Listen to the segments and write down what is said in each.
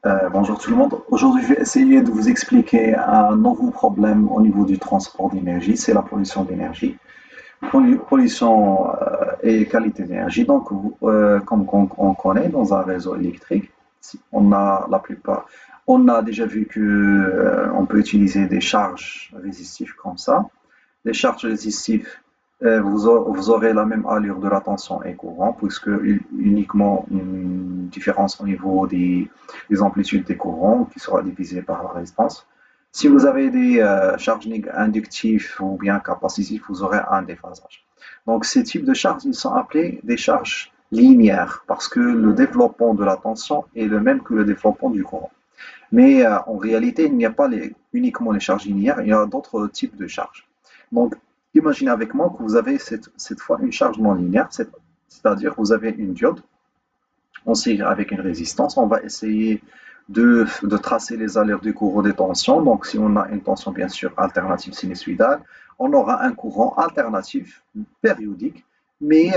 Bonjour tout le monde. Aujourd'hui, je vais essayer de vous expliquer un nouveau problème au niveau du transport d'énergie, c'est la pollution d'énergie. Pollution et qualité d'énergie. Donc, comme on connaît dans un réseau électrique, on a la plupart, on a déjà vu que on peut utiliser des charges résistives comme ça. Les charges résistives, vous aurez la même allure de la tension et courant, puisque uniquement une différence au niveau des amplitudes des courants qui sera divisée par la résistance. Si vous avez des charges inductives ou bien capacitives, vous aurez un déphasage. Donc ces types de charges, ils sont appelés des charges linéaires parce que le développement de la tension est le même que le développement du courant. Mais en réalité, il n'y a pas uniquement les charges linéaires, il y a d'autres types de charges. Donc, imaginez avec moi que vous avez cette fois une charge non linéaire, c'est-à-dire vous avez une diode en série avec une résistance. On va essayer de tracer les allures du courant des tensions. Donc, si on a une tension, bien sûr, alternative sinusoïdale, on aura un courant alternatif périodique, mais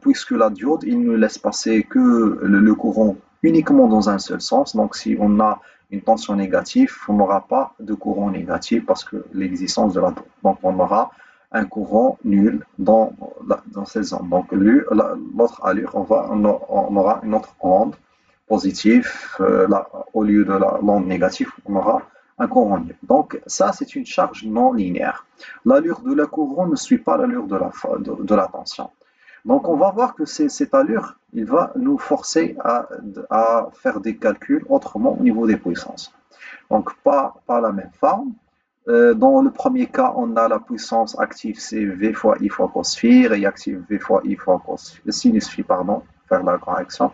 puisque la diode, il ne laisse passer que le courant uniquement dans un seul sens. Donc, si on a une tension négative, on n'aura pas de courant négatif parce que l'existence de la diode. Donc, on aura un courant nul dans ces zones. Donc, l'autre allure, on aura une autre onde positive. Au lieu de l'onde négative, on aura un courant nul. Donc, ça, c'est une charge non linéaire. L'allure de la courant ne suit pas l'allure de la tension. Donc, on va voir que cette allure, il va nous forcer à faire des calculs autrement au niveau des puissances. Donc, pas la même forme. Dans le premier cas, on a la puissance active, c'est V fois I fois cos phi, réactive V fois I fois sinus phi, pardon, faire la correction.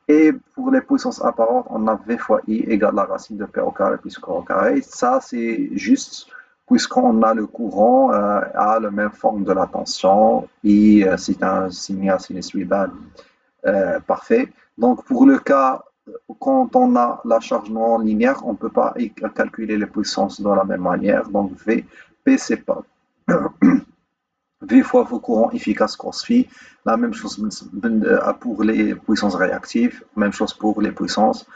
Et pour les puissances apparentes, on a V fois I égale la racine de P au carré plus Q au carré. Ça, c'est juste puisqu'on a le courant à la même forme de la tension. I, c'est un signal sinusoïdal parfait. Donc, pour le cas, quand on a la charge non linéaire, on ne peut pas calculer les puissances de la même manière. Donc, V, P, c'est pas V fois vos courants efficaces cos phi. La même chose pour les puissances réactives, même chose pour les puissances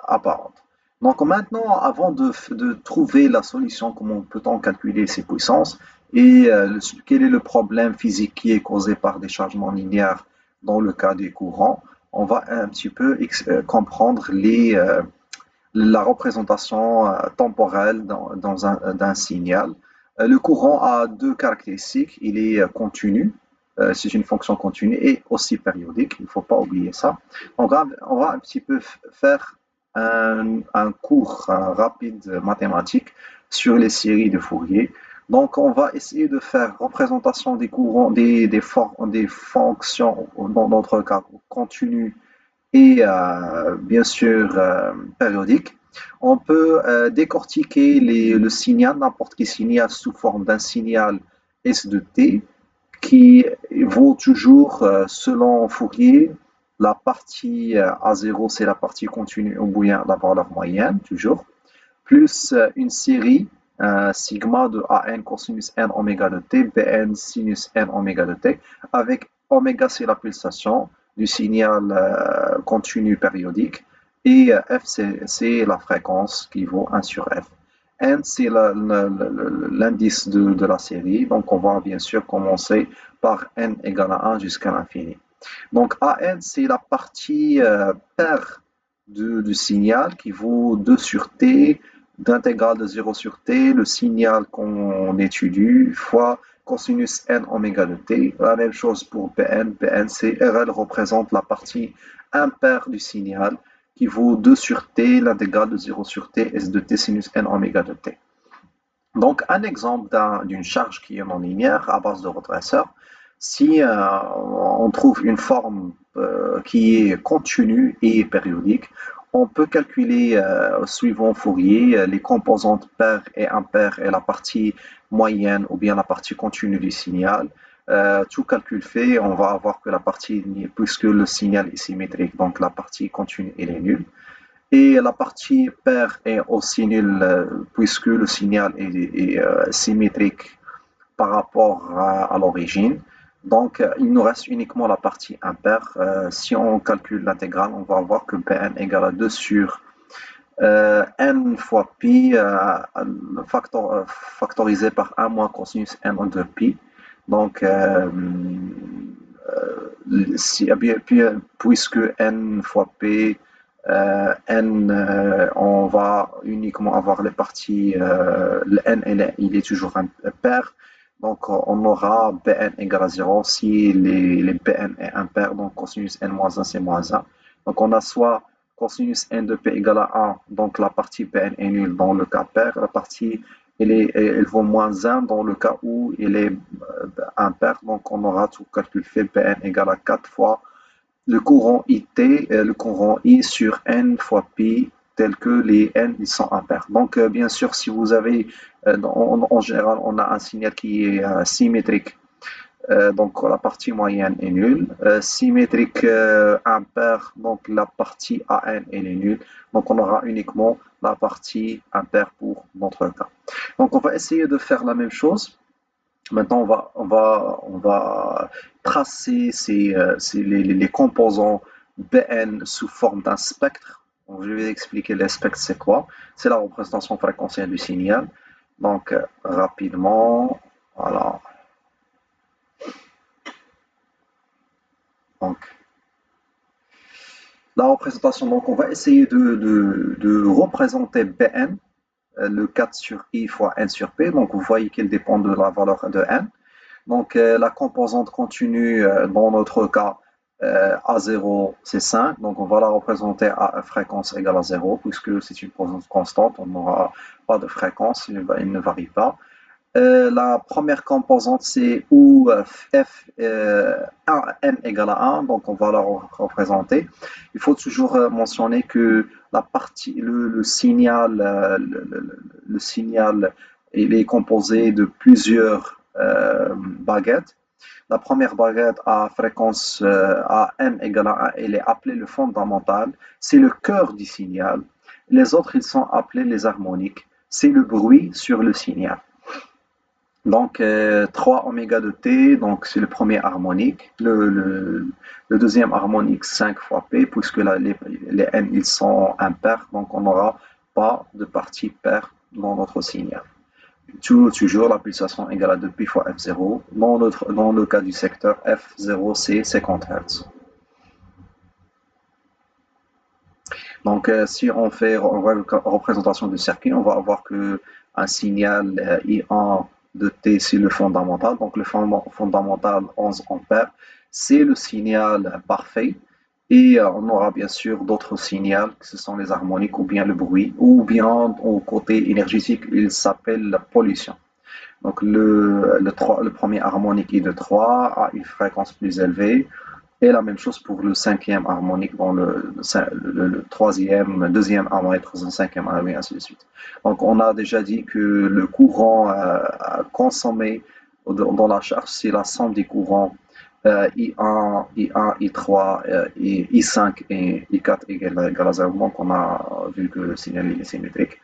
apparentes. Donc maintenant, avant de trouver la solution, comment peut-on calculer ces puissances et quel est le problème physique qui est causé par des changements linéaires dans le cas des courants, on va un petit peu comprendre la représentation temporelle d'un signal. Le courant a deux caractéristiques. Il est continu, c'est une fonction continue, et aussi périodique. Il ne faut pas oublier ça. On va un petit peu faire un cours rapide mathématique sur les séries de Fourier. Donc, on va essayer de faire représentation des courants, des fonctions, dans notre cas, continues et bien sûr périodique. On peut décortiquer le signal, n'importe quel signal sous forme d'un signal S de t qui vaut toujours, selon Fourier, la partie A0, c'est la partie continue ou bien la valeur moyenne, toujours, plus une série sigma de AN cosinus n oméga de t, Bn sinus n oméga de t, avec oméga c'est la pulsation du signal continu périodique et f c'est la fréquence qui vaut 1 sur f. N c'est l'indice de la série, donc on va bien sûr commencer par n égale à 1 jusqu'à l'infini. Donc AN c'est la partie paire du signal qui vaut 2 sur t, d'intégrale de 0 sur t, le signal qu'on étudie, fois cosinus n oméga de t. La même chose pour Bn. Bn, c'est RL représente la partie impaire du signal qui vaut 2 sur t, l'intégrale de 0 sur t, s de t sinus n oméga de t. Donc, un exemple d'une charge qui est non linéaire à base de redresseur, si on trouve une forme qui est continue et périodique, on peut calculer, suivant Fourier, les composantes paires et impaires et la partie moyenne ou bien la partie continue du signal. Tout calcul fait, on va avoir que la partie, puisque le signal est symétrique, donc la partie continue elle est nulle. Et la partie paire est aussi nulle puisque le signal est symétrique par rapport à l'origine. Donc, il nous reste uniquement la partie impaire. Si on calcule l'intégrale, on va voir que Pn égale à 2 sur n fois pi factorisé par 1 moins cosinus n de pi. Donc, puisque n fois p, on va uniquement avoir les parties, le n il est toujours impair, donc on aura Bn égale à 0 si les Bn est impair, donc cosinus n moins 1 c'est moins 1. Donc on a soit cosinus n de p égale à 1, donc la partie Bn est nulle dans le cas pair, la partie elle vaut moins 1 dans le cas où elle est impair, donc on aura tout calcul fait Bn égale à 4 fois le courant IT, le courant I sur n fois pi, tel que les n ils sont impairs. Donc, bien sûr, si vous avez, en général, on a un signal qui est symétrique, donc la partie moyenne est nulle. Symétrique impair, donc la partie AN elle est nulle. Donc, on aura uniquement la partie impair pour notre cas. Donc, on va essayer de faire la même chose. Maintenant, on va tracer les composants Bn sous forme d'un spectre. Donc, je vais expliquer les spectres, c'est quoi. C'est la représentation fréquentielle du signal. Donc, rapidement, voilà. Donc, la représentation, donc on va essayer de représenter Bn, le 4 sur i fois n sur p. Donc, vous voyez qu'il dépend de la valeur de n. Donc, la composante continue, dans notre cas, A0, c'est 5. Donc, on va la représenter à fréquence égale à 0, puisque c'est une composante constante. On n'aura pas de fréquence, il ne varie pas. La première composante, c'est où f n égale à 1, donc on va la représenter. Il faut toujours mentionner que la partie, le signal, le signal, il est composé de plusieurs baguettes. La première baguette à fréquence à n égale à 1, elle est appelée le fondamental. C'est le cœur du signal. Les autres, ils sont appelés les harmoniques. C'est le bruit sur le signal. Donc, 3 oméga de t, donc c'est le premier harmonique. Le deuxième harmonique, 5 fois p, puisque là, les n ils sont impairs, donc on n'aura pas de partie paire dans notre signal. Toujours la pulsation égale à 2pi fois f0. Dans le cas du secteur, f0 c'est 50 Hz. Donc, si on fait une représentation du circuit, on va avoir que un signal I1 de T, c'est le fondamental. Donc, le fondamental 11 ampères, c'est le signal parfait. Et on aura bien sûr d'autres signaux, que ce sont les harmoniques ou bien le bruit, ou bien au côté énergétique, il s'appelle la pollution. Donc, le premier harmonique est de 3 à une fréquence plus élevée. Et la même chose pour le cinquième harmonique dans le troisième, deuxième harmonique, le cinquième harmonique, ainsi de suite. Donc, on a déjà dit que le courant consommé dans la charge, c'est la somme des courants I1, I1, I3, I5 et I4 égale à 0. Donc, on a vu que le signal est symétrique.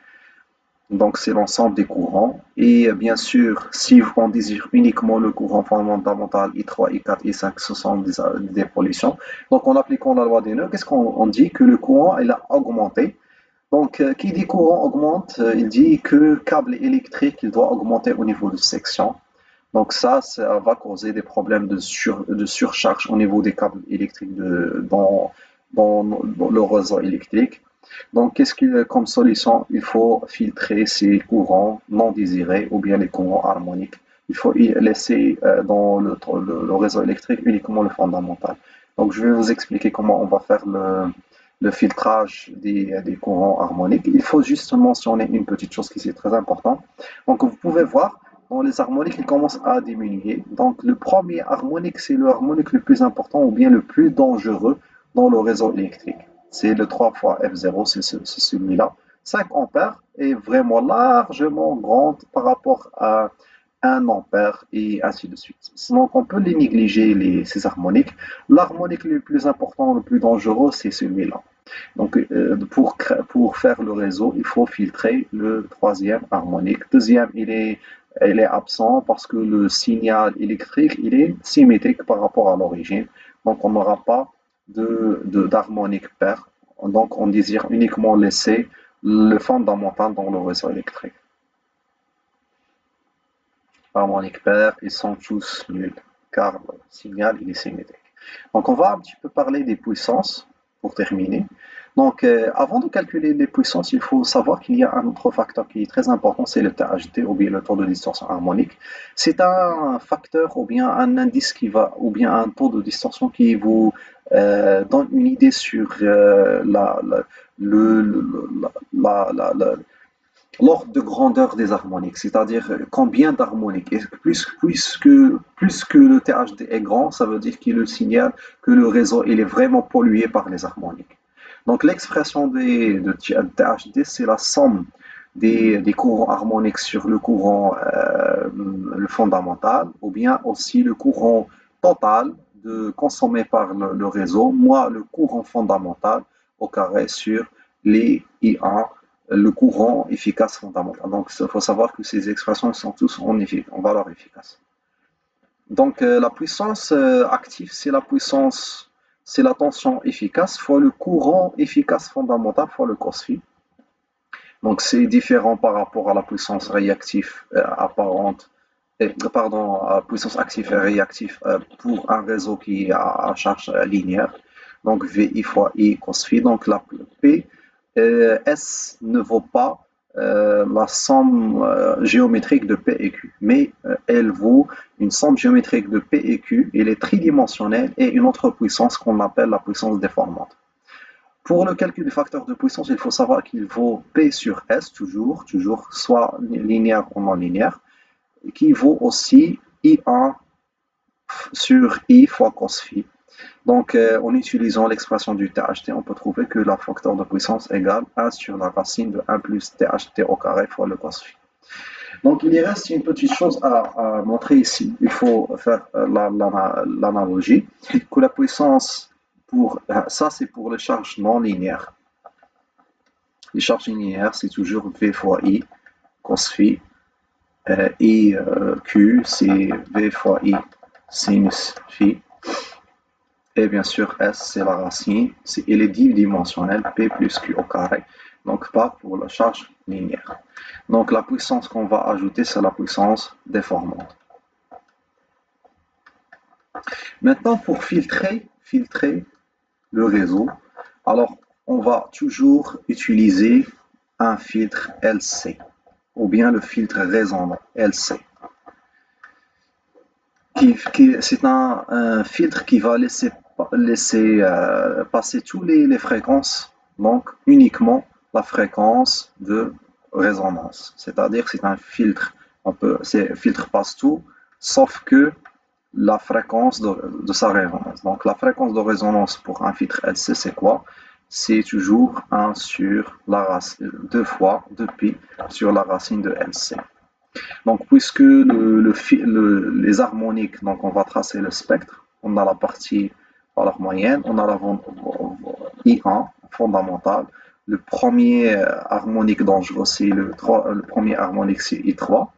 Donc, c'est l'ensemble des courants. Et bien sûr, si on désire uniquement le courant fondamental I3, I4, I5, ce sont des pollutions. Donc, en appliquant la loi des nœuds, qu'est-ce qu'on dit? Que le courant, il a augmenté. Donc, qui dit courant augmente, il dit que câble électrique, il doit augmenter au niveau de section. Donc, ça va causer des problèmes de surcharge au niveau des câbles électriques dans le réseau électrique. Donc, qu'est-ce qu'il y a comme solution? Il faut filtrer ces courants non désirés ou bien les courants harmoniques. Il faut laisser dans le réseau électrique uniquement le fondamental. Donc, je vais vous expliquer comment on va faire le filtrage des courants harmoniques. Il faut juste mentionner une petite chose qui est très importante. Donc, vous pouvez voir, dans les harmoniques, ils commencent à diminuer. Donc, le premier harmonique, c'est le harmonique le plus important ou bien le plus dangereux dans le réseau électrique. C'est le 3 fois F0, c'est celui-là. 5 ampères est vraiment largement grande par rapport à 1 ampère et ainsi de suite. Donc on peut les négliger, ces harmoniques. L'harmonique le plus important, le plus dangereux, c'est celui-là. Donc pour faire le réseau, il faut filtrer le troisième harmonique. Deuxième, il est il est absent parce que le signal électrique, il est symétrique par rapport à l'origine. Donc, on n'aura pas d'harmonique paire. Donc, on désire uniquement laisser le fondamental dans le réseau électrique. Harmonique paire, ils sont tous nuls, car le signal, il est symétrique. Donc, on va un petit peu parler des puissances pour terminer. Donc, avant de calculer les puissances, il faut savoir qu'il y a un autre facteur qui est très important, c'est le THD, ou bien le taux de distorsion harmonique. C'est un facteur, ou bien un indice qui va, ou bien un taux de distorsion qui vous donne une idée sur l'ordre de grandeur des harmoniques, c'est-à-dire combien d'harmoniques. Et plus que le THD est grand, ça veut dire qu'il signale que le réseau il est vraiment pollué par les harmoniques. Donc l'expression de THD, c'est la somme des courants harmoniques sur le courant le fondamental, ou bien aussi le courant total consommé par le réseau, moins le courant fondamental au carré sur les I1, le courant efficace fondamental. Donc il faut savoir que ces expressions sont tous en valeur efficace. Donc la puissance active, c'est la tension efficace fois le courant efficace fondamental fois le cos phi. Donc c'est différent par rapport à la puissance réactive apparente, pardon, à puissance active et réactive pour un réseau qui a à charge linéaire. Donc VI fois I cos phi. Donc la P, S ne vaut pas la somme géométrique de P et Q, mais elle vaut une somme géométrique de P et Q, elle est tridimensionnelle et une autre puissance qu'on appelle la puissance déformante. Pour le calcul du facteur de puissance, il faut savoir qu'il vaut P sur S, toujours soit linéaire ou non linéaire, qui vaut aussi I1 sur I fois cos phi. Donc, en utilisant l'expression du THT, on peut trouver que la facteur de puissance égale 1 sur la racine de 1 plus THT au carré fois le cos phi. Donc, il y reste une petite chose à montrer ici. Il faut faire l'analogie que la puissance ça, c'est pour les charges non linéaires. Les charges linéaires, c'est toujours V fois I cos phi. Et Q, c'est V fois I sinus phi. Et bien sûr, S, c'est la racine. Elle est dimensionnelle, P plus Q au carré. Donc, pas pour la charge linéaire. Donc, la puissance qu'on va ajouter, c'est la puissance déformante. Maintenant, pour filtrer le réseau, alors, on va toujours utiliser un filtre LC, ou bien le filtre résonant LC. C'est un filtre qui va laisser passer toutes les fréquences, donc uniquement la fréquence de résonance. C'est-à-dire que c'est un filtre, filtre passe tout, sauf que la fréquence de sa résonance. Donc la fréquence de résonance pour un filtre LC, c'est quoi? C'est toujours 1 sur la racine, 2 fois 2π sur la racine de LC. Donc, puisque les harmoniques, donc on va tracer le spectre, on a la partie valeur moyenne, on a la I1 fondamentale, le premier harmonique dangereux, c'est le premier harmonique, c'est I3,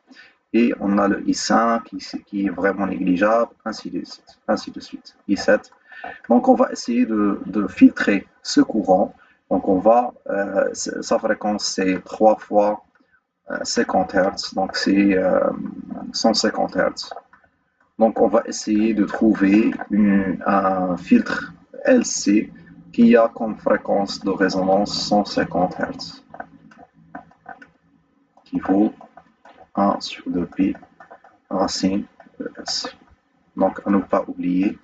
et on a le I5 qui est vraiment négligeable, ainsi de suite, I7. Donc, on va essayer de filtrer ce courant. Donc, sa fréquence, c'est 3 fois 50 Hz, donc c'est 150 Hz. Donc on va essayer de trouver un filtre LC qui a comme fréquence de résonance 150 Hz, qui vaut 1 sur 2π racine de S. Donc à ne pas oublier,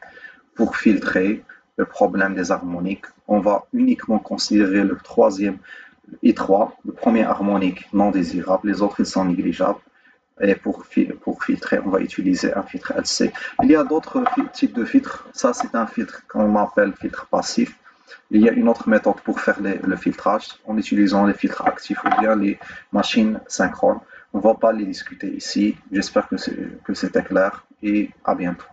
pour filtrer le problème des harmoniques, on va uniquement considérer le troisième I3, le premier harmonique non désirable, les autres ils sont négligeables. Et pour filtrer, on va utiliser un filtre LC. Il y a d'autres types de filtres. Ça, c'est un filtre qu'on appelle filtre passif. Il y a une autre méthode pour faire le filtrage en utilisant les filtres actifs ou bien les machines synchrones. On ne va pas les discuter ici. J'espère que c'était clair et à bientôt.